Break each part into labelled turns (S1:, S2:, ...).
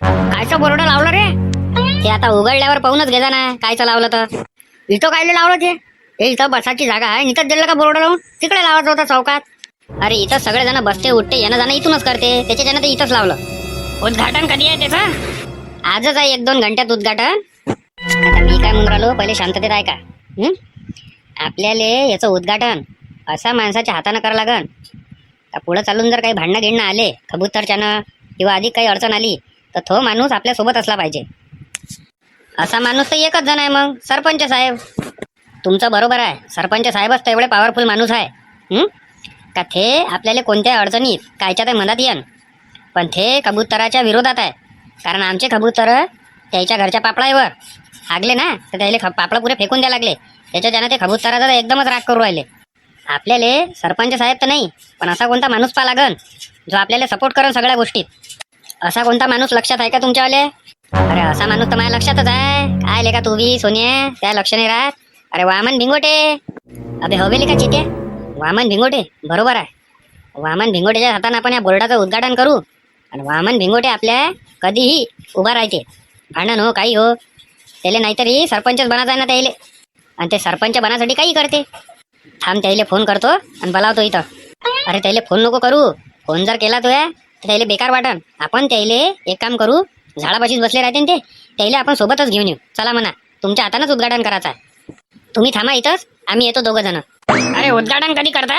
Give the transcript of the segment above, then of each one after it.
S1: कायचं बोर्ड लावलं रे? ते आता उघडल्यावर पाहूनच घे ना कायचं लावलं तर. इथं कायले लावलं ते? हे इथं बसाची जागा आहे, इथंच दिलं का बोर्ड लावून? तिकडे लावायचं होतं चौकात. अरे इथं सगळेजण बसते उठते येणं जाणं इथूनच करते, त्याच्यानं ते इथंच लावलं. उद्घाटन कधी आहे त्याचं? आजच आहे, 1-2 घंट्यात उद्घाटन. आता मी काय म्हणून राहिलो, पहिले शांततेत ऐका. आपल्याला याचं उद्घाटन असा माणसाच्या हाताने करावं लागन का पुढे चालून जर काही भांडणं गिणणं आले कबूतरच्यानं किंवा अधिक काही अडचण आली तर तो माणूस आपल्या सोबत असला पाहिजे. असा माणूस तर एकच जण आहे, मग सरपंच साहेब. तुमचं बरोबर आहे, सरपंच साहेबच तर एवढे पॉवरफुल माणूस आहे का ते आपल्याला कोणत्या अडचणीत कायच्या ते मदत येन. पण ते कबूतराच्या विरोधात आहे, कारण आमचे कबूतर त्याच्या घरच्या पापडावर हागले ना तर त्याला पापड पुरे फेकून द्यायला लागले. त्याच्यानं ते कबूतराचा एकदमच राग करू राहिले. आपल्याला सरपंच साहेब तर नाही, पण असा कोणता माणूस पा लागन जो आपल्याला सपोर्ट करेल सगळ्या गोष्टीत. असा कोणता माणूस लक्षात आहे का तुमच्यावाले? अरे असा माणूस तर माझ्या लक्षातच आहे. काय लेका तू बी सोनिया त्या लक्ष नाही राहत. अरे वामन भिंगोटे. अबे हवेली का चित्या? वामन भिंगोटे बरोबर आहे. वामन भिंगोटेच्या हाताने आपण या बोर्डाचं उद्घाटन करू आणि वामन भिंगोटे आपल्या कधीही उभा राहते. भांडण हो काही हो त्याला नाहीतरी सरपंचच बनायचं आहे ना त्याला, आणि ते सरपंच बनासाठी काही करते. थांब त्याला फोन करतो आणि बोलावतो इथं. अरे त्याला फोन नको करू, फोन जर केला तो तर त्याला बेकार वाटन. आपण त्याला एक काम करू, झाडापाशीच बसले राहते ना ते, त्याला आपण सोबतच घेऊन येऊ. चला म्हणा तुमच्या हातानंच उद्घाटन करायचं आहे. तुम्ही थांबा इथंच, आम्ही येतो 2 जण. अरे उद्घाटन कधी करता?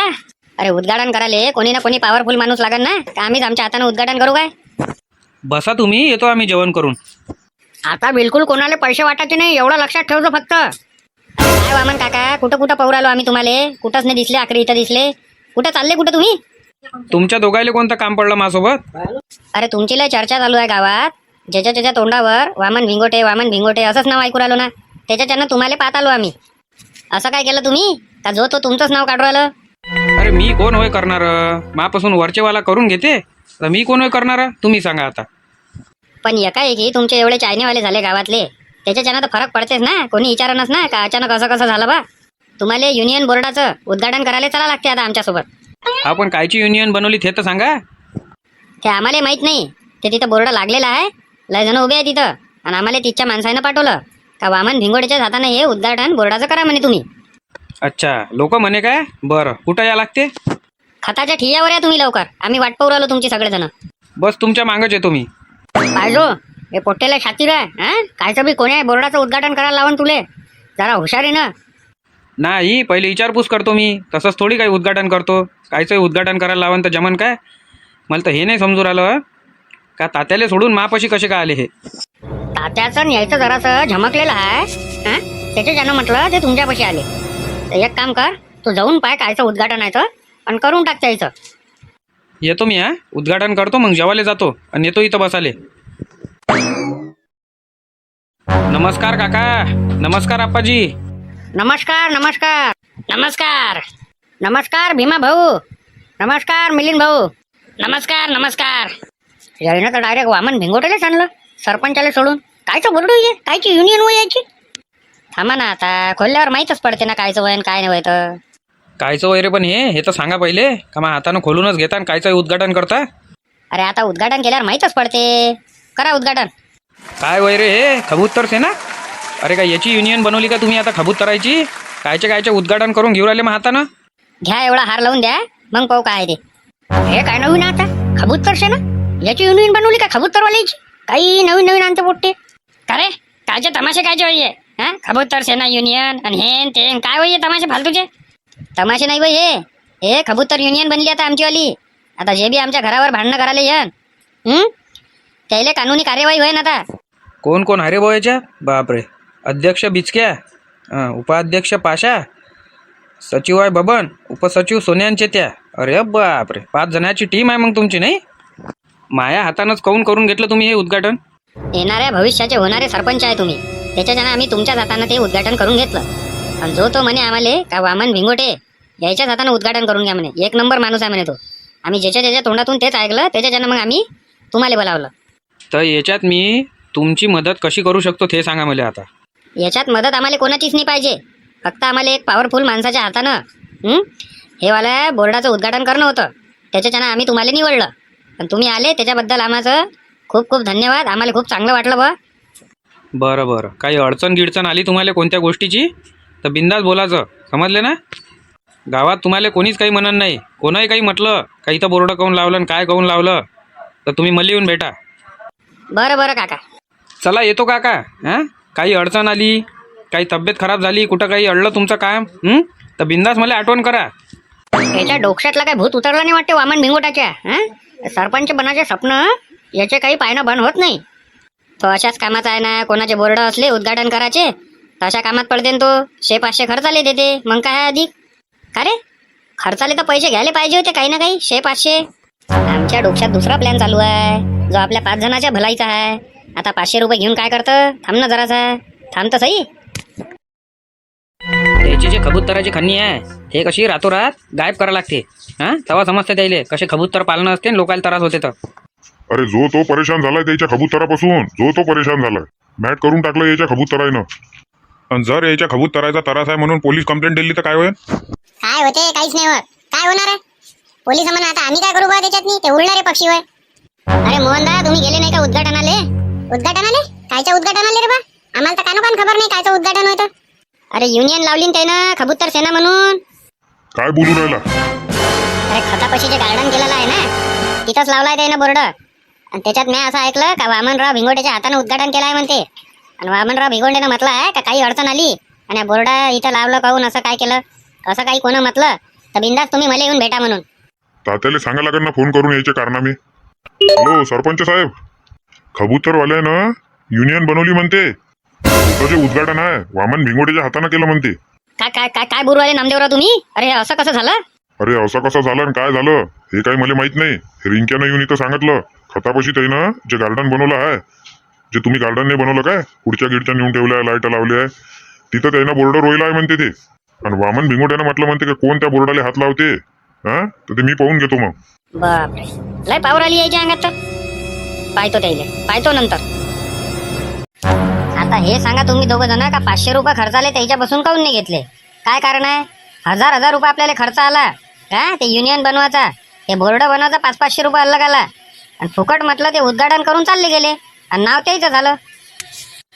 S1: अरे उद्घाटन करायला कोणी ना कोणी पॉवरफुल माणूस लागन ना, का आम्हीच आमच्या हाताने उद्घाटन करू काय?
S2: बसा तुम्ही, येतो आम्ही जेवण करून.
S1: आता बिलकुल कोणाला पैसे वाटायचे नाही, एवढं लक्षात ठेवतो फक्त. काय वामन काका, कुठं कुठं पाहू राहिलो आम्ही तुम्हाला? कुठंच नाही दिसले, आखरी इथं दिसले. कुठं चालले कुठं तुम्ही?
S2: तुमच्या दोघायले कोणतं काम पडलं माझ्यासोबत?
S1: अरे तुमची लय चर्चा चालू आहे गावात. ज्याच्या त्याच्या तोंडावर वामन भिंगोटे असंच नाव ऐकू राहिलो ना, त्याच्यानं तुम्हाला पाहत आलो आम्ही. असं काय केलं तुम्ही का जो तो तुमचंच नाव काढू राहिलं?
S2: अरे मी कोण होय करणार? मापासून वरचेवाला करून घेते तर मी कोण होय करणार? तुम्ही सांगा आता.
S1: पण एकाएकी तुमचे एवढे चायनेवाले झाले गावातले, त्याच्यानं तर फरक पडतेच ना. कोणी विचारणच ना का अचानक असं कसं झालं बा. तुम्हाला युनियन बोर्डाचं उद्घाटन करायला चला लागते आता आमच्यासोबत.
S2: आपण कायची युनियन बनवली ते तर सांगा.
S1: ते आम्हाला माहित नाही. ते तिथं बोर्ड लागलेला आहे, लय जण उभे आहे तिथं, आणि आम्हाला तिच्या माणसानं पाठवलं का वामन भिंगोडेच्या हाताने हे उद्घाटन बोर्डाचं करा म्हणे तुम्ही.
S2: अच्छा, लोक म्हणे काय? बरं, कुठं या लागते?
S1: खताच्या ठियावर या तुम्ही लवकर, आम्ही वाट पाहू राहिलो तुमची सगळेजण.
S2: बस तुमच्या मागच येतो मी.
S1: पाहिजो हे पोट्टेला शातीर आहे. कायचं बी कोणी बोर्डाचं उद्घाटन करायला लावून तुले, जरा हुशारी ना.
S2: नाही, पहिले विचारपूस करतो मी, तसंच थोडी काही उद्घाटन करतो. कायचं उद्घाटन करायला लावून तर जमन काय? मला तर हे नाही समजू राहिलं का तात्याले सोडून मापाशी कसे काय आले हे.
S1: तात्याचं न्यायचं जरासं झमकलेलं आहे, त्याच्या ज्यानं म्हटलं ते तुमच्यापाशी आले. तर एक काम कर, तू जाऊन पाय कायचं उद्घाटन आहे तर, आणि करून टाक त्याचं.
S2: येतो मी. उद्घाटन करतो, मग जेवायला जातो आणि येतो इथं बसाले. नमस्कार काका. नमस्कार आप्पाजी.
S1: नमस्कार नमस्कार नमस्कार नमस्कार भीमा भाऊ. नमस्कार मिलिंद भाऊ. नमस्कार नमस्कार. यायनं तर डायरेक्ट वामन भिंगोटेलाच आणलं सरपंचाला सोडून. कायचं बोर्ड आहे, कायची युनियन वय यायची? थांबा ना, आता खोलल्यावर माहीतच पडते ना कायचं वय काय नाही वय. तर
S2: कायचं वैरे पण हे तर सांगा पहिले, का मग हातानं खोलूनच घेता आणि कायचं उद्घाटन करता?
S1: अरे आता उद्घाटन केल्यावर माहीतच पडते. करा उद्घाटन.
S2: काय वैरे हे कबूतर से ना? अरे काय याची युनियन बनवली का तुम्ही आता कबूतरायची? कायच्या उद्घाटन करून घेऊ राहिले मग हातानं?
S1: घ्या एवढा हार लावून द्या, मग पाहू काय ते. हे काय नवीन आता कबूतर ना, याची युनियन बनवली का कबूतरवाल्याची? काही नवीन नवीन आणते पोट्टे. का रे कायचे तमाशे कायचे होईये? कबूतर सेना युनियन आणि हे ते काय होईये तमाशे फालतूचे? तमाशे नाही बाई, हे कबूतर युनियन बनली आता आमचीवाली. आता जे बी आमच्या घरावर भांडणं करायला येन त्याला कानूनी कार्यवाही होईन आता.
S2: कोण कोण हरे बोयाच्या? बापरे. अध्यक्ष बिचक्या, उपाध्यक्ष पाशा, सचिव आहे बबन, उपसचिव सोन्यांचे त्या. अरे बापरे, 5 जणांची टीम आहे मग तुमची नाही? माया हातानंच करून घेतलं तुम्ही हे उद्घाटन?
S1: येणाऱ्या भविष्याचे होणारे सरपंच आहे तुम्ही, त्याच्यानं आम्ही तुमच्याच हातानं ते उद्घाटन करून घेतलं. आणि जो तो म्हणे आम्हाला का वामन भिंगोटे याच्याच हातानं उद्घाटन करून घ्या म्हणे. 1 नंबर माणूस आहे म्हणे तो. आम्ही ज्याच्या तोंडातून तेच ऐकलं, त्याच्यानं मग आम्ही तुम्हाला बोलावलं.
S2: तर याच्यात मी तुमची मदत कशी करू शकतो ते सांगा मला आता.
S1: याच्यात मदत आम्हाला कोणाचीच नाही पाहिजे, फक्त आम्हाला एक पॉवरफुल माणसाच्या हातानं हे वाला बोर्डाचं उद्घाटन करणं होतं. त्याच्यानं आम्ही तुम्हाला निवडलं, पण तुम्ही आले त्याच्याबद्दल आम्हाला खूप खूप धन्यवाद, आम्हाला खूप चांगलं वाटलं बा.
S2: बरं बरं, काही अडचण गिडचण आली तुम्हाला कोणत्या गोष्टीची तर बिंदास बोलायचं, समजले ना. गावात तुम्हाला कोणीच काही म्हणत नाही. कोणाही काही म्हटलं का इथं बोर्ड काऊन लावलं आणि काय काऊन लावलं तर तुम्ही मला येऊन भेटा.
S1: बरं बरं काका.
S2: चला येतो काका. हां, काही अडचण आली, काही तब्येत खराब झाली, कुठं काही अडलं तुमचं काम तर बिंदास मला आठवण करा.
S1: याच्या डोक्यातला काय भूत उतरला नाही वाटते वामन भिंगोटाच्या. सरपंच बनाचे स्वप्न याचे काही पायनं बंद होत नाही. तो अशाच कामाचा आहे ना, कोणाचे बोर्ड असले उद्घाटन करायचे तशा कामात पडते न तो. 100-500 खर्चाले देते, मग काय आहे अधिक. का रे, खर्चाले तर पैसे घ्यायला पाहिजे होते काही ना काही. 100-500 आमच्या डोक्यात दुसरा प्लॅन चालू आहे जो आपल्या 5 जणाच्या भलाईचा आहे. आता 500 रुपये घेऊन काय करतं, थांब ना जरासा, थांब तर सही.
S2: त्याची जे कबूतराची खन्नी आहे हे कशी रातोरात गायब करावं लागते. हां, तेव्हा समजते त्याले कसे कबूतर पालनं असते आणि लोकांना त्रास होते तर.
S3: अरे जो तो परेशान झालाय त्याच्या कबुतरापासून, जो तो परेशान झालाय. मॅट करून टाकलं याच्या कबुतरायनं. आणि जर याच्या कबुतराचा त्रास आहे म्हणून पोलीस कंप्लेंट दिली तर काय होईल?
S4: काय होते, काहीच नाही होत. काय होणार आहे पोलीस म्हणा, आता आम्ही काय करू बा त्याच्यात नाही, ते उडणारे पक्षी होय. अरे मोहनदा, तुम्ही गेले नाही का उद्घाटनाले? उद्घाटनाले? कायच्या उद्घाटनाले रे बा? आम्हाला तर कानोकान खबर नाही कायचं उद्घाटन होतं.
S1: अरे युनियन लावली ना त्यानं कबूतर सेना म्हणून.
S3: काय बोलू राहिला?
S1: अरे खतापाशी जे गार्डन केलेलं आहे ना तिथंच लावलाय त्यानं बोर्ड. आणि त्याच्यात मी असं ऐकलं का वामनराव भिंगोट्याच्या हाताने उद्घाटन केलं आहे म्हणते. आणि वामनराव भिंगोंडेनं म्हटलं आहे का काही अडचण आली आणि बोर्ड इथं लावलं काहून, असं काय केलं, असं काही कोणं म्हटलं तर बिंदास तुम्ही मला येऊन भेटा म्हणून.
S3: तात्याला सांगा लागेल ना फोन करून यायचे कारनामे. हॅलो सरपंच साहेब, कबूतरवाल्यानं युनियन बनवली म्हणते. त्याचं जे उद्घाटन आहे वामन भिंगोटेच्या हाताने केलं म्हणते.
S1: काय काय काय काय बोलू राहिले नामदेवराव तुम्ही? अरे असं कसं झालं?
S3: अरे असं कसं झालं आणि काय झालं हे काही मला माहित नाही. हे रिंक्यानं येऊन इथं सांगितलं. खतापाशी त्यानं जे गार्डन बनवलं आहे, जे तुम्ही गार्डन नाही बनवलं काय, पुढच्या गिडच्या नेऊन ठेवल्या, लाईट लावली आहे, तिथं त्यानं बोर्ड रोहिला आहे म्हणते ते. आणि वामन भिंगोट्यानं म्हटलं म्हणते की कोण त्या बोर्डाला हात लावते. हा, तर ते मी पाहून घेतो मग.
S1: बापरे, लय पावर आली यायच्या अंगात तर. पाहतो त्याला, पाहतो नंतर. आता हे सांगा तुम्ही दोघं जण का 500 रुपये खर्चाले त्याच्यापासून काऊन नाही घेतले? काय कारण आहे? 1000 रुपये आपल्याला खर्च आला का ते युनियन बनवायचा, ते बोर्ड बनवायचा 500 रुपये अलग आला. आणि फुकट म्हटलं ते उद्घाटन करून चालले गेले आणि नाव त्याचं झालं.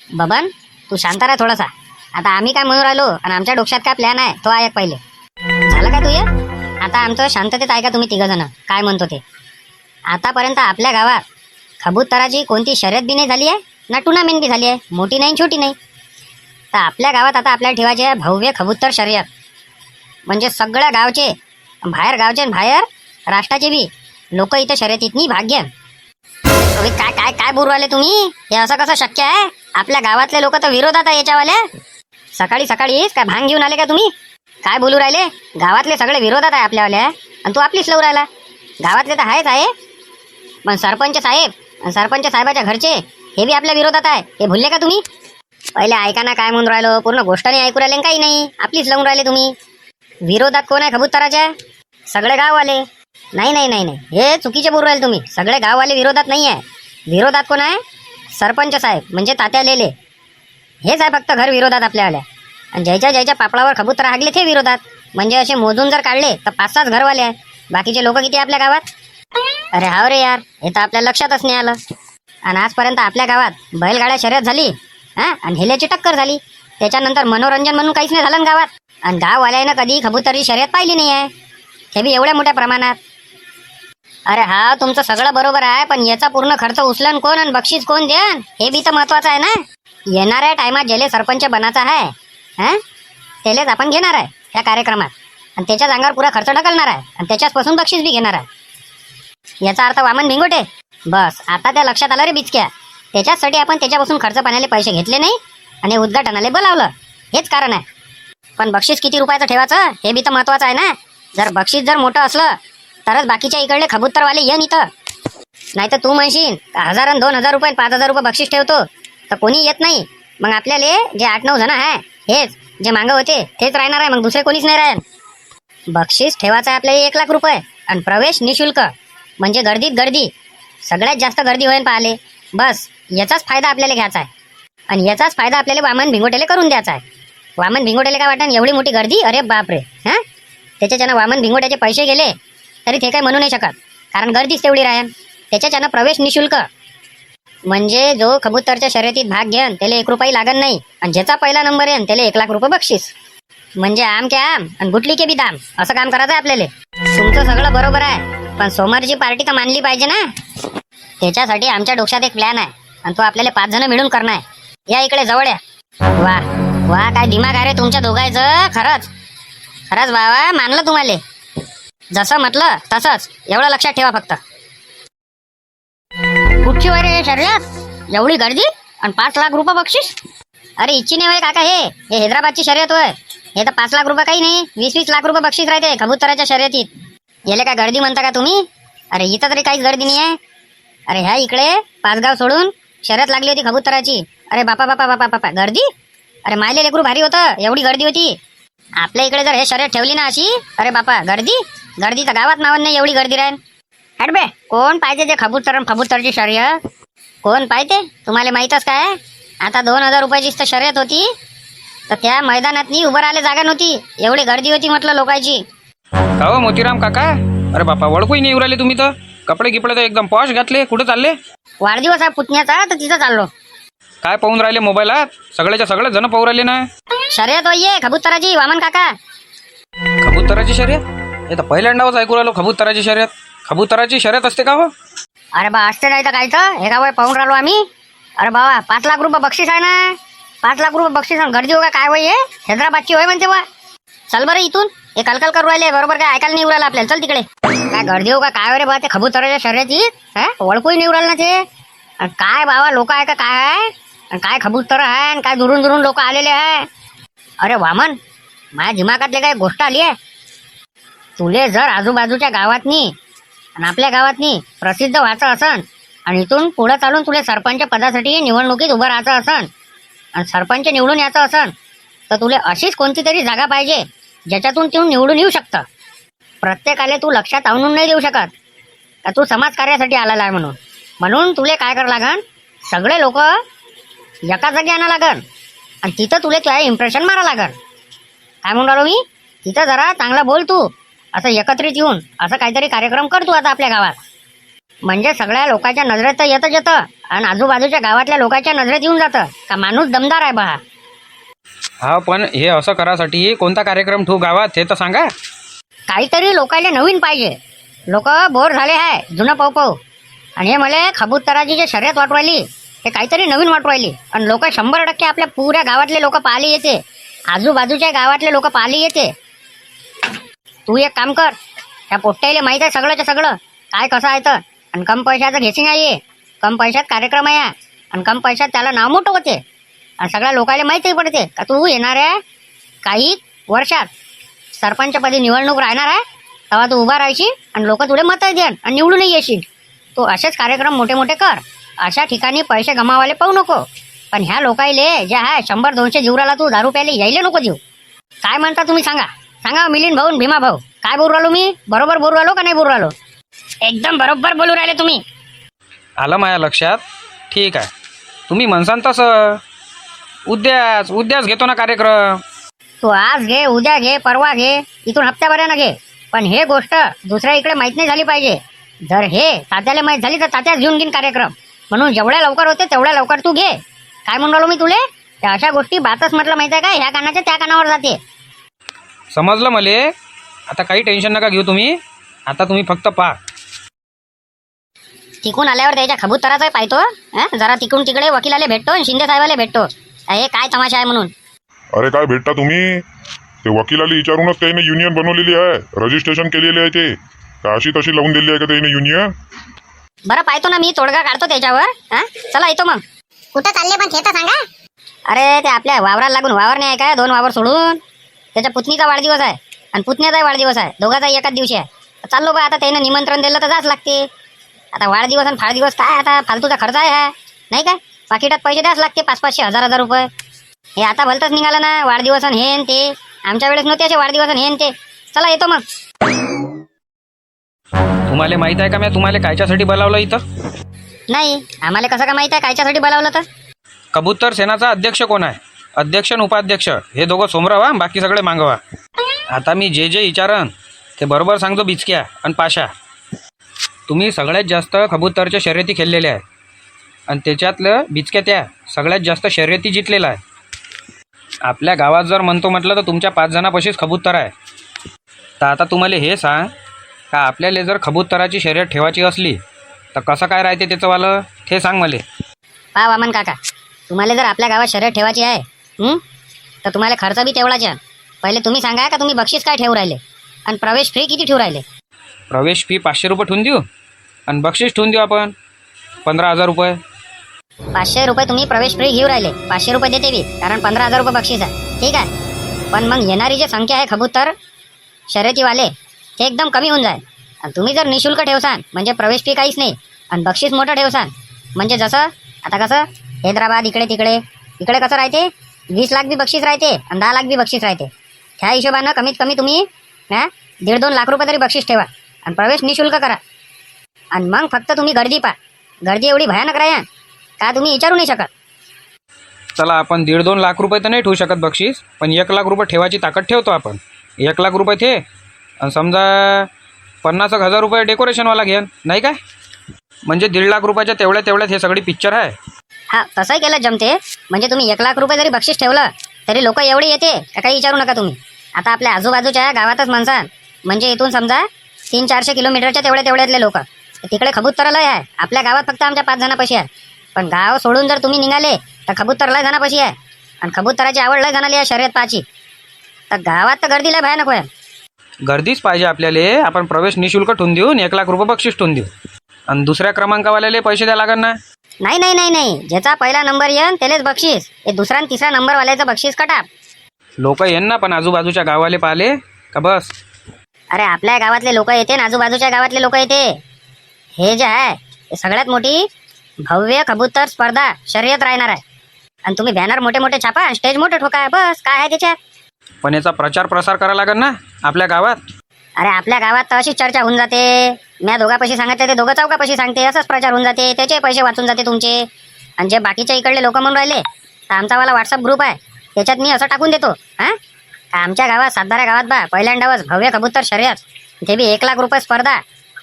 S1: बबन, तू शांत राहा थोडासा. आता आम्ही काय म्हणून राहिलो आणि आमच्या डोक्यात काय प्लॅन आहे तो ऐक पहिले. झालं का तुझ्या? आता आमचं शांततेत ऐका तुम्ही 3 जण काय म्हणतो ते. आतापर्यंत आपल्या गावात कबूतराची कोणती शर्यत बी नाही झाली आहे ना टुर्नामेंट बी झाली आहे, मोठी नाही छोटी नाही. तर आपल्या गावात आता आपल्याला ठेवायची आहे भव्य कबूतर शर्यत. म्हणजे सगळ्या गावचे, बाहेर गावचे बाहेर राष्ट्राचे बी लोक इथं शर्यतीतनी भाग घ्या. काय काय काय बोलू राहिले तुम्ही? हे असं कसं शक्य आहे? आपल्या गावातले लोक तर विरोधात आहे याच्यावाल्या. सकाळी सकाळीच काय भांग घेऊन आले का तुम्ही? काय बोलू राहिले? गावातले सगळे विरोधात आहे आपल्यावाल्या आणि तू आपलीच लव राहिला. गावातले तर आहेच आहे, पण सरपंच साहेब आणि सरपंच साहेबाच्या घरचे हे बी आपल्या विरोधात आहे. हे भुलले का तुम्ही? पहिले ऐका ना काय म्हणून राहिलो, पूर्ण गोष्ट नाही ऐकू राहिले काही नाही, आपलीच लावून राहिले तुम्ही. विरोधात कोण आहे कबूतराच्या? सगळे गाववाले. नाही नाही नाही नाही, हे चुकीचे बोलू राहिले तुम्ही. सगळे गाववाले विरोधात नाही आहे. विरोधात कोण आहे? सरपंच साहेब म्हणजे तात्या लेले. हेच आहे फक्त घर विरोधात आपल्यावाल्या. आणि ज्याच्या ज्याच्या पापडावर कबूतर हागले ते विरोधात. म्हणजे असे मोजून जर काढले तर 5-6 घरवाले आहे. बाकीचे लोक किती आपल्या गावात? अरे हाव रे यार, हे तर आपल्या लक्षातच नाही आलं. आणि आजपर्यंत आपल्या गावात बैलगाड्या शर्यत झाली, हां, आणि हेल्याची टक्कर झाली. त्याच्यानंतर मनोरंजन म्हणून काहीच नाही झालं ना गावात. आणि गाववाल्यानं कधी कबूतरची शर्यत पाहिली नाही आहे, हे बी एवढ्या मोठ्या प्रमाणात. अरे हा, तुमचं सगळं बरोबर आहे, पण याचा पूर्ण खर्च उचलन कोण आणि बक्षीस कोण द्यान हे बी तर महत्वाचं आहे ना. येणाऱ्या टायमात ज्याले सरपंच बनायचा आहे, हां, त्यालेच आपण घेणार आहे या कार्यक्रमात. आणि त्याच्याच अंगावर पुरा खर्च ढकलणार आहे आणि त्याच्याचपासून बक्षीस बी घेणार आहे. याचा अर्थ वामन भिंगोटे. बस आता त्या लक्षात आलं रे बिचक्या. त्याच्याचसाठी आपण त्याच्यापासून खर्च पाण्याले पैसे घेतले नाही आणि उद्घाटनाला बोलावलं, हेच कारण आहे. पण बक्षीस किती रुपयाचं ठेवायचं हे बी तर महत्वाचं आहे ना. जर बक्षीस जर मोठं असलं तरच बाकीच्या इकडले कबूतरवाले येन इथं. नाही तर तू म्हणशील 1000 आणि 2000 रुपये 5000 रुपये बक्षीस ठेवतो तर कोणी येत नाही. मग आपल्याला जे 8-9 जण आहे हेच जे मागं होते तेच राहणार आहे, मग दुसरे कोणीच नाही राहील. बक्षीस ठेवायचं आहे आपल्याला 1 लाख रुपये आणि प्रवेश निशुल्क. म्हणजे गर्दीत गर्दी, सगळ्यात जास्त गर्दी होईल पाहिले. बस याचाच फायदा आपल्याला घ्यायचा आहे आणि याचाच फायदा आपल्याला वामन भिंगोटेले करून द्यायचा आहे. वामन भिंगोटेले काय वाटतं एवढी मोठी गर्दी? अरे बापरे, हां, त्याच्याच्यानं वामन भिंगोट्याचे पैसे गेले तरी ते काही म्हणू नाही शकत, कारण गर्दीच तेवढी राहील. त्याच्याच्यानं प्रवेश निशुल्क म्हणजे जो कबूतरच्या शर्यतीत भाग घेन त्याला 1 रुपया लागन नाही, आणि ज्याचा पहिला नंबर येन त्याला 1 लाख रुपये बक्षीस. म्हणजे आम के आम आणि गुटली के बी दाम, असं काम करायचं आपल्याला. तुमचं सगळं बरोबर आहे, पण सोमवारची पार्टी तर मानली पाहिजे ना. त्याच्यासाठी आमच्या डोक्यात एक प्लॅन आहे, आणि तो आपल्याला 5 जण मिळून करणार आहे. या इकडे जवळ या. वा वा, काय दिमाग आहे रे तुमच्या दोघांचं. खरंच खरंच बाबा, मानलं तुम्हाला. जसं म्हटलं तसंच, एवढं लक्षात ठेवा फक्त. कुठची वय रे शर्यत, एवढी गर्दी आणि 5 लाख रुपये बक्षीस. अरे इच्छी नाही होय काका, हे हैदराबादची शर्यत होय. हे तर 5 लाख रुपये काही नाही, 20-20 लाख रुपये बक्षीस राहते कबुतराच्या शर्यतीत. याला काय गर्दी म्हणता का तुम्ही? अरे इथं तरी काहीच गर्दी नाही आहे. अरे ह्या इकडे 5 गाव सोडून शर्यत लागली होती कबुतराची. अरे बापा बापा बापा बापा, गर्दी. अरे मायले लेकरू भारी होतं, एवढी गर्दी होती. आपल्या इकडे जर हे शर्यत ठेवली ना अशी, अरे बापा गर्दी गर्दी तर गावात नावत नाही, एवढी गर्दी राहील. हट बे, कोण पाहिजे ते कबूतरची शर्यत? कोण पाहिजे तुम्हाला माहीतच काय? आता 2000 रुपयाची तर शर्यत होती, तर त्या मैदानात उभं राहायला जागा नव्हती, एवढी गर्दी होती म्हटलं लोकांची.
S2: का हो मोतीराम काका? अरे बापा, ओळखूही नाही उराले तुम्ही तर. कपडे गिपडे तर एकदम पॉश घातले. कुठे चालले?
S1: वाढदिवस आहे पुतण्याचा, तर तिथं चाललो.
S2: काय पाहून राहिले मोबाईलात? सगळ्याच्या सगळे जण पाहू राहिले ना.
S1: शर्यत होईये कबुतराची, वामन काका.
S2: कबुतराची शर्यत? हे तर पहिल्यांदाच ऐकू राहिलो, कबुतराची शर्यत. कबुतराची शर्यत असते का हो?
S1: अरे बा, असते नाही तर काय तर, हे का वय पाहून राहिलो आम्ही. अरे बाबा, 5 लाख रुपये बक्षीस आहे ना. 5 लाख रुपये बक्षीस, गर्दी हो का काय वय? हैदराबादची होय म्हणते बा. चल बरं इथून, हे कलकल करू राहिले, बरोबर काय ऐकायला नाही उरायला आपल्याला. चल तिकडे. काय गर्दी हो का काय रे बा, ते कबुतराच्या शर्यतीत ओळखूही नाही उरायला ना ते. आणि काय बाबा, लोक आहे का काय आहे, आणि काय कबूतर आहे, आणि काय दुरून दुरून लोक आलेले आहे. अरे वामन, माझ्या दिमागातले काय गोष्ट आली आहे. तुले जर आजूबाजूच्या गावातनी आणि आपल्या गावातनी प्रसिद्ध व्हायचं असन, आणि इथून पुढं चालून तुला सरपंच पदासाठी निवडणुकीत उभं राहायचं असन, आणि सरपंच निवडून यायचं असन, तर तुला अशीच कोणती तरी जागा पाहिजे ज्याच्यातून तू निवडून येऊ शकतं. प्रत्येकाला तू लक्षात आणून नाही देऊ शकत का तू समाजकार्यासाठी आलेला आहे म्हणून. म्हणून तुला काय करावं लागन, सगळे लोक एका जागी आणा लागन, आणि तिथं तुला त्या इम्प्रेशन मारा लागन. काय म्हणून राहिलो मी, तिथं जरा चांगला बोल तू, असं एकत्रित येऊन असं काहीतरी कार्यक्रम कर तू आता आपल्या गावात. म्हणजे सगळ्या लोकांच्या नजरेत तर येतं, आणि आजूबाजूच्या गावातल्या लोकांच्या नजरेत येऊन जातं का माणूस दमदार आहे बा.
S2: हा, पण हे असं करासाठी कोणता कार्यक्रम ठेवू गावात हे तर सांगा.
S1: काहीतरी लोकांना नवीन पाहिजे. लोक बोर झाले आहे जुनं पाहू, आणि हे मला कबुतराची जे शर्यत वाटवायली हे काहीतरी नवीन वाटवायली, आणि लोक 100% आपल्या पुऱ्या गावातले लोक पाहिले येते, आजूबाजूच्या गावातले लोक पाहिले येते. तू एक काम कर, त्या पोट्ट्याला माहीत आहे सगळंच्या सगळं काय कसं आहे तर, आणि कम पैशाचं घेसी नाही, कम पैशात कार्यक्रम आहे, आणि कम पैशात त्याला नाव मोठं होते, आणि सगळ्या लोकांना माहितीही पडते का तू येणाऱ्या काही वर्षात सरपंचपदी निवडणूक राहणार आहे, तेव्हा तू उभा राहायची आणि लोक तुला मतं देन आणि निवडूनही येशील. तू असेच कार्यक्रम मोठे मोठे कर. अशा ठिकाणी पैसे गमावायला पाहू नको. पण ह्या लोकायले जे आहे 100-200 जीवराला तू दारू प्यायला यायला नको देऊ. काय म्हणता तुम्ही सांगा सांगा मिलिंद भाऊ, भीमा भाऊ, काय बोलू राहिलो मी? बरोबर बोलू राहिलो का नाही बोलू राहिलो? एकदम बरोबर बोलू राहिले तुम्ही.
S2: आलं माझ्या लक्षात. ठीक आहे, तुम्ही म्हणसान तसं उद्याच घेतो ना कार्यक्रम.
S1: तू आज घे, उद्या घे, परवा घे, इथून हप्त्याभरानं घे, पण हे गोष्ट दुसऱ्या इकडे माहीत नाही झाली पाहिजे. जर हे तात्याला माहीत झाली तर तात्याच घेऊन घेईन कार्यक्रम. म्हणून जेवढ्या लवकर होते तेवढ्या लवकर तू घे. काय म्हणून राहिलो मी तुले? त्या अशा गोष्टी बातच म्हटलं माहिती आहे का, ह्या कानाच्या त्या कानावर जाते.
S2: समजलं मले. आता काही टेन्शन नका घेऊ तुम्ही. आता तुम्ही फक्त पहा.
S1: तिकून आल्यावर त्याच्या कबुतराचा पाहतो, जरा तिकून तिकडे वकिलाले भेटतो आणि शिंदे साहेबाला भेटतो. हे काय तमाशा आहे म्हणून.
S3: अरे काय भेटता तुम्ही? ते वकिलाला विचारूनच त्याने युनियन बनवलेली आहे, रजिस्ट्रेशन केलेली आहे. ते का अशी तशी लावून दिली आहे का त्याने युनियन?
S1: बरं पाहतो ना मी, तोडगा काढतो त्याच्यावर. चला येतो मग.
S4: कुठं चालले पण ते तर सांगा.
S1: अरे ते आपल्या वावराला लागून वावर नाही आहे काय, 2 वावर सोडून. त्याच्या पुतणीचा वाढदिवस आहे आणि पुतण्याचाही वाढदिवस आहे, दोघांचाही एकाच दिवशी आहे. चाललो बा, आता त्यानं निमंत्रण दिलं तर जाच लागते. आता वाढदिवस आणि फाळदिवस काय, आता फालतूचा खर्च आहे हा, नाही काय? पाकिटात पैसे द्याच लागते, 500-500, 1000-1000 रुपये. हे आता भलतंच निघालं ना, वाढदिवस आणि हे ते. आमच्या वेळेस नव्हते असे वाढदिवस आणि हे ते. चला येतो मग.
S2: तुम्हाला माहित आहे का मी तुम्हाला कायच्यासाठी बोलावलं इथं?
S1: नाही, आम्हाला कसं का माहित आहे कायच्यासाठी बोलावलं तर?
S2: कबूतर सेनाचा अध्यक्ष कोण आहे? अध्यक्ष आणि उपाध्यक्ष हे दोघं समोर व्हा, बाकी सगळे मागवा. आता मी जे विचारन ते बरोबर सांगतो. बिचक्या आणि पाशा, तुम्ही सगळ्यात जास्त कबूतरच्या शर्यती खेळलेल्या आहे, आणि त्याच्यातलं बिचक्या त्या सगळ्यात जास्त शर्यती जिंकलेला आहे. आपल्या गावात जर म्हणतो म्हटलं तर तुमच्या 5 जणापाशीच कबूतर आहे. तर आता तुम्हाला हे सांग का आपल्याला जर कबूतराची शर्यत ठेवायची असली तर कसं काय राहते त्याचंवालं ते सांग मला.
S1: पहा वामन काका, तुम्हाला जर आपल्या गावात शर्यत ठेवायची आहे तर तुम्हाला खर्च बी तेवढाच आहे. पहिले तुम्ही सांगा का तुम्ही बक्षीस काय ठेवू राहिले आणि प्रवेश फ्री किती ठेवू राहिले.
S2: प्रवेश फी 500 रुपये ठेवून देऊ आणि बक्षीस ठेवून देऊ आपण 15,000 रुपये.
S1: 500 रुपये तुम्ही प्रवेश फ्री घेऊ राहिले, 500 रुपये देते बी, कारण 15,000 रुपये बक्षीस आहे. ठीक आहे, पण मग येणारी जी संख्या आहे कबूतर शर्यतीवाले ते एकदम कमी होऊन जाईल. आणि तुम्ही जर निशुल्क ठेवसान म्हणजे प्रवेश फी काहीच नाही आणि बक्षीस मोठं ठेवसान म्हणजे जसं आता कसं हैदराबाद इकडे तिकडे इकडे कसं राहते 20 लाख बी बक्षीस राहते आणि 10 लाख बी बक्षीस राहते. ह्या हिशोबानं कमीत कमी तुम्ही 1.5-2 लाख रुपये तरी बक्षीस ठेवा आणि प्रवेश निशुल्क करा. आणि मग फक्त तुम्ही गर्दी पहा. गर्दी एवढी भयानक राहा का तुम्ही विचारू नाही शकत.
S2: चला आपण 1.5-2 लाख रुपये तर नाही ठेवू शकत बक्षीस, पण 1 लाख रुपये ठेवायची ताकद ठेवतो आपण. 1 लाख रुपये ते आणि समजा 50,000 रुपये डेकोरेशनवाला घेन नाही काय, म्हणजे 1.5 लाख रुपयाच्या तेवढ्यात हे सगळी पिक्चर आहे.
S1: हा तसंही केलं जमते. म्हणजे तुम्ही 1 लाख रुपये जरी बक्षीस ठेवलं तरी लोक एवढे येते का काही विचारू नका तुम्ही. आता आपल्या आजूबाजूच्या गावातच माणसाल म्हणजे इथून समजा 300-400 किलोमीटरच्या तेवढ्यातले लोक तिकडे कबूतर लय आहे. आपल्या गावात फक्त आमच्या 5 जणापाशी आहे, पण गाव सोडून जर तुम्ही निघाले तर कबूतर लय जणापाशी आहे आणि कबूतराची आवड लय जणाली आहे शर्यत पाहायची. तर गावात तर गर्दी लय भयानक होईल.
S2: गर्दीच पाहिजे आपल्याला. आपण प्रवेश निशुल्क ठेवून देऊ आणि 1 लाख रुपये बक्षीस ठेवून देऊ आणि दुसऱ्या क्रमांकावाल्याला पैसे द्या लागणार ना.
S1: नाही नाही नाही नाही, ज्याचा पहिला नंबर येईन त्यालाच बक्षीस. हे दुसरा आणि तिसरा नंबरवाल्याचं बक्षीस कटा.
S2: लोक येईन ना पण आजूबाजूच्या गावाले पाहिले का बस.
S1: अरे आपल्या गावातले लोक येते आणि आजूबाजूच्या गावातले लोक येते. हे जे आहे हे सगळ्यात मोठी भव्य कबूतर स्पर्धा शर्यत राहणार आहे. आणि तुम्ही बॅनर मोठे मोठे छापा आणि स्टेज मोठे ठोका, बस काय आहे त्याच्यात.
S2: पण याचा प्रचार प्रसार करावा लागेल ना आपल्या गावात.
S1: अरे आपल्या गावात तर अशीच चर्चा होऊन जाते. म्या दोघापाशी सांगते ते दोघं चौकापाशी सांगते, असंच प्रचार होऊन जाते. त्याचे पैसे वाचून जाते तुमचे. आणि जे बाकीच्या इकडले लोक म्हणून राहिले तर आमचावाला व्हॉट्सअप ग्रुप आहे त्याच्यात मी असं टाकून देतो आमच्या गावात सातबारा गावात बा पहिल्यांदाच भव्य कबूतर शर्यत, ते बी 1 लाख रुपये स्पर्धा.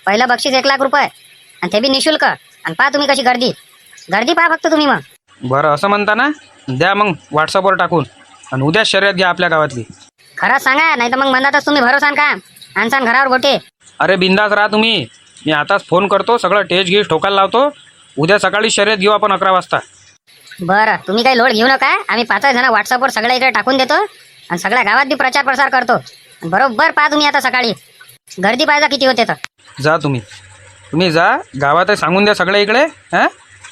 S1: पहिलं बक्षीस 1 लाख रुपये आणि ते बी निशुल्क. आणि पहा तुम्ही कशी गर्दी पहा फक्त तुम्ही. मग
S2: बरं असं म्हणता ना, द्या मग व्हॉट्सअपवर टाकून आणि उद्या शर्यत घ्या आपल्या गावातली.
S1: खरंच सांगा, नाही तर मग म्हणतातच तुम्ही भरोसा का आणसान घरावर गोटे.
S2: अरे बिंदास राहा तुम्ही. मी आताच फोन करतो, सगळं टेज गीज ठोकायला लावतो. उद्या सकाळी शर्यत घेऊ आपण 11 वाजता.
S1: बरं तुम्ही काही लोड घेऊ नका. आम्ही 5 जण व्हॉट्सअपवर सगळ्या इकडे टाकून देतो आणि सगळ्या गावात बी प्रचार प्रसार करतो. बरोबर पहा तुम्ही आता सकाळी गर्दी पाहिजे किती होते. तर
S2: जा तुम्ही जा गावात सांगून द्या सगळ्या इकडे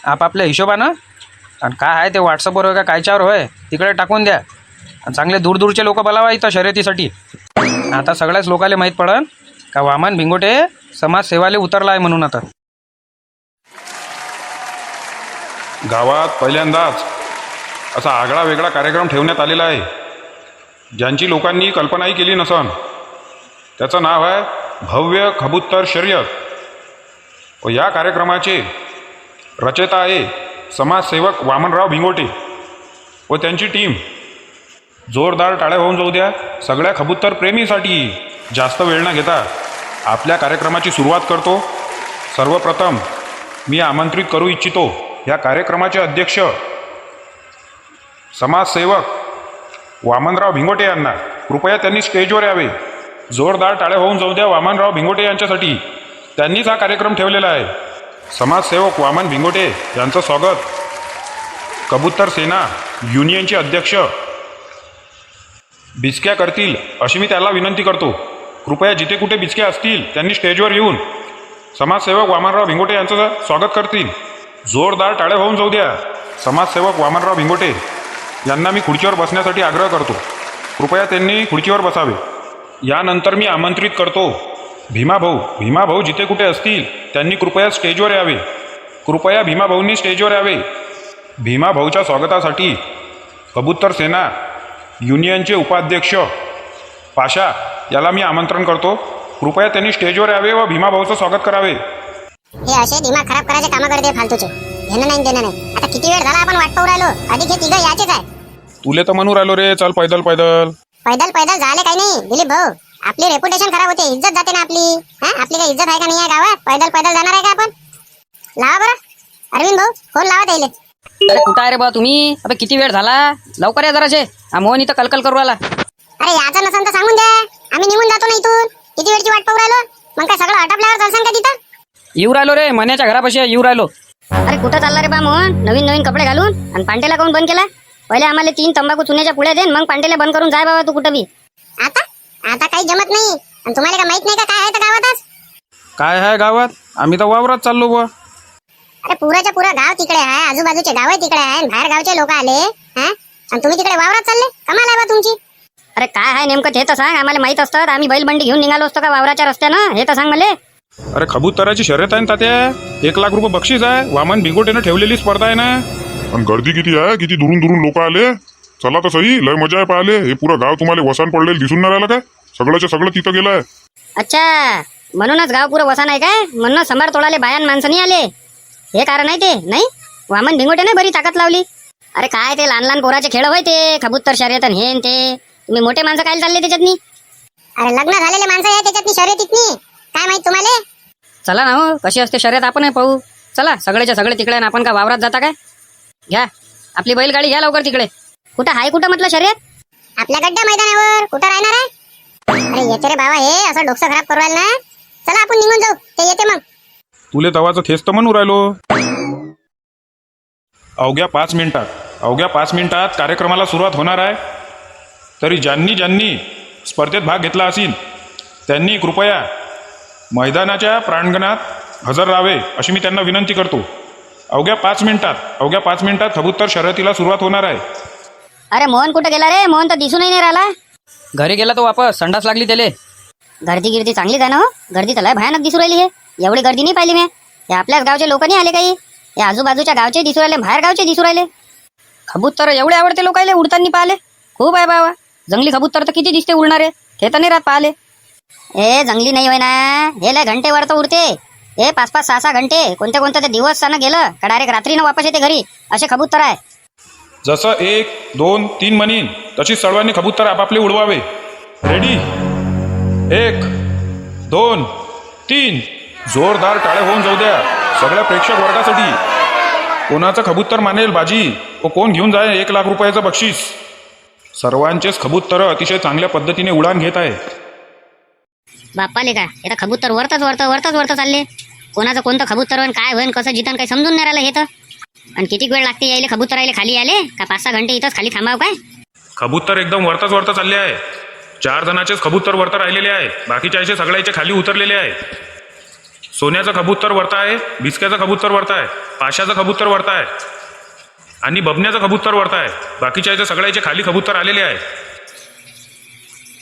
S2: आपापल्या हिशोबानं. आणि काय आहे ते व्हॉट्सअपवर होय का कायच्यावर होय तिकडे टाकून द्या. आणि चांगले दूरचे लोक बोलावा इथं शर्यतीसाठी. आता सगळ्याच लोकांना माहीत पडन का वामन भिंगोटे समाजसेवाले उतरला आहे म्हणून. आता
S3: गावात पहिल्यांदाच असा आगळा वेगळा कार्यक्रम ठेवण्यात आलेला आहे, ज्यांची लोकांनी कल्पनाही केली नसन. त्याचं नाव आहे भव्य कबूतर शर्यत. व या कार्यक्रमाचे रचयिता आहे समाजसेवक वामनराव भिंगोटे व त्यांची टीम. जोरदार टाळ्या होऊन जाऊ द्या सगळ्या कबूतर प्रेमीसाठी. जास्त वेळ न घेता आपल्या कार्यक्रमाची सुरुवात करतो. सर्वप्रथम मी आमंत्रित करू इच्छितो या कार्यक्रमाचे अध्यक्ष समाजसेवक वामनराव भिंगोटे यांना. कृपया त्यांनी स्टेजवर यावे. जोरदार टाळ्या होऊन जाऊ द्या वामनराव भिंगोटे यांच्यासाठी. त्यांनीच हा कार्यक्रम ठेवलेला आहे. समाजसेवक वामन भिंगोटे यांचं स्वागत कबूतर सेना युनियनचे अध्यक्ष बिचक्या करतील अशी मी त्याला विनंती करतो. कृपया जिथे कुठे बिचक्या असतील त्यांनी स्टेजवर येऊन समाजसेवक वामनराव भिंगोटे यांचं स्वागत करतील. जोरदार टाळ्या होऊन जाऊ द्या. समाजसेवक वामनराव भिंगोटे यांना मी खुर्चीवर बसण्यासाठी आग्रह करतो. कृपया त्यांनी खुर्चीवर बसावे. यानंतर मी आमंत्रित करतो भीमाभाऊ जिथे कुठे असतील त्यांनी कृपया स्टेजवर यावे. कृपया भीमाभाऊंनी स्टेजवर यावे. भीमाभाऊच्या स्वागतासाठी कबूतर सेना युनियनचे उपाध्यक्ष पाशा याला मी आमंत्रण करतो. कृपया त्यांनी स्टेजवर यावे व भीमाभाऊचं स्वागत करावे.
S4: हे असे दिमाग खराब करायचे कामं करते फालतूचे. घेणं नाही देणं नाही. आता किती वेळ झाला आपण वाट पाहू राहिलो. अधिक हे तिघं याचेच आहे.
S3: तुले तर म्हणू राहिलो रे, चल पैदल
S4: झाले काही नाही दिलीप भाऊ. आपली रेप्युटेशन खराब होते, इज्जत जाते ना आपली. आपली काही इज्जत आहे का नाही आहे गावात? पैदल जाणार आहे का आपण? लावा बरं. अरविंद भाऊ फोन लावा त्याले.
S1: अरे कुठं आहे रे बा तुम्ही? अबे किती वेळ झाला, लवकर या जराशे. हा मोहन इथं कलकल करू आला.
S4: अरे याचा नसन तर सांगून द्या, आम्ही निघून जातो ना इथून. किती वेळची वाट पाहू राहिलो? मग काय सगळं आटपल्यावर चालसान का तिथं?
S2: येऊ राहिलो रे, मन्याच्या घरापाशी येऊ राहिलो.
S1: अरे कुठं चालला रे बा मोहन? नवीन नवीन कपडे घालून आणि पांटेला काऊन बंद केला? पहिले आम्हाला 3 तंबाखू चुन्याच्या पुड्या दे, मग पांटेला बंद करून जाय बाबा तू कुठं बी.
S4: आता आता काही जमत नाही. आणि तुम्हाला काय माहित नाही का काय आहे तर गावातच?
S2: काय आहे गावात? आम्ही तर वावरात चाललो बुवा.
S4: अरे पुराच्या पुरा गाव तिकडे आहे, आजूबाजूचे गाव तिकडे आहे, आणि बाहेर गावचे लोक आले. हा, आणि तुम्ही तिकडे वावरात चालले? कमाल आहे बा तुमची.
S1: अरे काय आहे नेमकं ते तर सांग. आम्हाला माहित असतं तर आम्ही बैलबंडी घेऊन निघालो असतो का वावराच्या रस्त्यानं? हे तर सांग मला.
S2: अरे कबूतराची शर्यत आहे ना तात्या. 1 लाख रुपये बक्षीस आहे. वामन भिगोटेनं ठेवलेली स्पर्धा आहे ना.
S3: आणि गर्दी किती आहे, किती दुरून दुरून लोक आले. चला तर सही, लय मजा आहे पाहिले. हे पुरं गाव तुम्हाला वसान पडलेलं दिसून नाही राहिलं काय? सगळंच्या सगळं तिथं गेलंय.
S1: अच्छा, म्हणूनच गाव पुरं वसा नाही काय? म्हणून संभार तोडाले बायान माणसं नाही आले, हे कारण आहे ते? नाही, वामन भिंगोटेने बरी ताकद लावली. अरे काय ते लहान लहान पोराचे खेळ होय ते, कबूतर शर्यत आणि हे न ते. तुम्ही मोठे माणसं काय चालले त्याच्यातनी?
S4: अरे लग्न झालेले माणसं आहे त्याच्यातनी शर्यतीतनी. काय माहित तुम्हाला?
S1: चला ना हो, कशी असते शर्यत आपण पाहू. चला सगळेच्या सगळे तिकडे, आणि आपण का वावरात जाता काय? घ्या आपली बैलगाडी, घ्या लवकर तिकडे. कुठं आहे कुठं म्हटलं शर्यत?
S4: आपल्या गड्ड्या मैदानावर. कुठं राहणार आहे? अरे येते रे बाबा, हे असं डोकं खराब करू राहिलं ना. चला आपण निघून जाऊ, ते येते मग.
S2: तुले तवाचं थेस तर म्हणू राहिलो. अवघ्या 5 मिनिटात कार्यक्रमाला सुरुवात होणार आहे. तरी ज्यांनी ज्यांनी स्पर्धेत भाग घेतला असेल त्यांनी कृपया मैदानाच्या प्रांगणात हजर राहावे अशी मी त्यांना विनंती करतो. अवघ्या 5 मिनिटात कबूतर शर्यतीला सुरुवात होणार आहे.
S1: अरे मोहन कुठं गेला रे? मोहन तर दिसूनही नाही राहिला.
S2: घरी गेला तो वापस, संडास लागली त्याले.
S1: गर्दी गिर्दी चांगलीच आहे ना हो. गर्दी तर लय भयानक दिसू राहिली. हे एवढी गर्दी नाही पाहिली मी. हे आपल्याच गावचे लोक नाही आले काही. हे आजूबाजूच्या गावचे दिसू राहिले, बाहेर गावचे दिसू राहिले. कबूतर एवढे आवडते लोकायले, उडताना पाहिले. खूप आहे बाबा. जंगली कबूतर तर किती दिसते उडणारे, हे तर नाही राहत पाहिले. हे जंगली नाही होय ना, हे लय घंटेवर तर उडते. हे 5-5, 6-6 घंटे, कोणते कोणते ते दिवस गेलं का डायरेक्ट रात्रीनं वापस येते घरी, असे कबूतर आहे.
S2: जसं 1, 2, 3 म्हणीन तशी सर्वांनी कबूतर आपापले उडवावे. रेडी? 1, 2, 3. जोरदार टाळे होऊन जाऊ द्या सगळ्या प्रेक्षक वर्गासाठी. कोणाचं कबूतर मानेल बाजी व कोण घेऊन जाय 1 लाख रुपयाचं बक्षीस. सर्वांचेच कबूतर अतिशय चांगल्या पद्धतीने उडान घेत आहे.
S1: बाप्पाले का आता कबूतर वरतच चालले. कोणाचं कोणतं कबूतर होईन, काय होईन, कसं जितन काही समजून नाही राहिलं हे तर. आणि किती वेळ लागते यायले कबूतर यायले खाली आले का? 5-6 घंटे इथंच खाली थांबाव काय?
S2: कबूतर एकदम वरता चालले आहे. 4 जणांचेच कबूतर वरता राहिलेले आहे, बाकीच्या सगळ्याचे खाली उतरलेले आहे. सोन्याचं कबूतर वरता आहे, बिस्क्याचं कबूतर वरता आहे, पाशाचं कबूतर वरता आहे आणि बबण्याचं कबूतर वरता आहे. बाकीच्या सगळ्याचे खाली कबूतर आलेले आहे.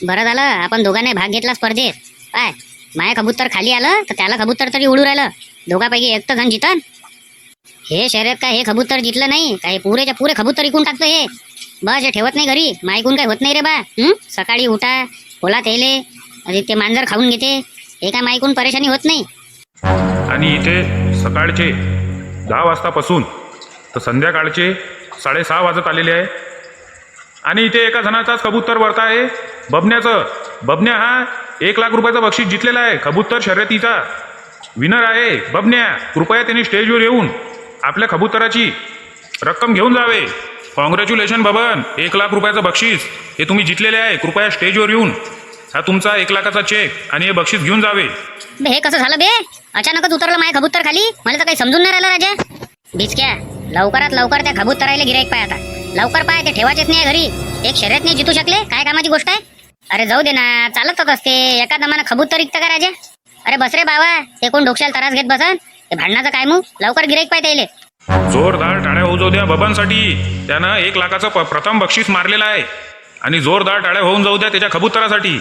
S1: बरं झालं आपण दोघांनी भाग घेतला स्पर्धेत. काय माया कबूतर खाली आलं तर त्याला कबूतर तरी उडू राहिलं. दोघांपैकी एक तर जण जितन. हे शर्यत काय हे कबूतर जितलं नाही काय, पुरेच्या पुरे कबूतर इकून टाकतो हे. बस हे ठेवत नाही घरी. मायकून काय होत नाही रे बा. सकाळी उठा, खोलात येले, ते मांजर खाऊन घेते. हे काय मायकून परेशानी होत नाही.
S2: आणि इथे सकाळचे 10 वाजतापासून तर संध्याकाळचे 6:30 वाजत आलेले आहे. आणि इथे एका जणाचाच कबूतर वरता आहे, बबण्याचं. बबन्या हा 1 लाख रुपयाचं बक्षीस जिंकलेला आहे. कबूतर शर्यतीचा विनर आहे बबन्या. कृपया त्यांनी स्टेजवर येऊन आपल्या कबूतराची रक्कम घेऊन जावे. कॉंग्रॅच्युलेशन बबन, 1 लाख रुपयाचं बक्षीस हे तुम्ही जिंकलेले आहे. कृपया स्टेजवर येऊन हा तुमचा 1 लाखाचा चेक आणि हे बक्षीस घेऊन जावे.
S1: बे हे कसं झालं बे? अचानकच उतरलं माय कबूतर खाली. मला तर काही समजून नाही राहिलं राजा. बिचक्या लवकरात लवकर त्या कबूतरायला गिराईक पाय. आता लवकर पाय, ते ठेवायचेच नाही घरी. एक शर्यत नाही जितू शकले, काय कामाची गोष्ट आहे? अरे जाऊ दे ना, चालतच असते. एका दमानं कबूतर इकतं का राजा? अरे बस रे बाबा, ते कोण डोक्याला त्रास घेत बसन? ते भांडणाचं काय मग? लवकर गिराईक पाय त्याले.
S2: जोरदार टाळ्या होऊ जाऊ द्या बबनसाठी. त्यानं 1 लाखाचं प्रथम बक्षीस मारलेलं आहे. आणि जोरदार टाळ्या होऊन जाऊ द्या त्याच्या कबुतरासाठी.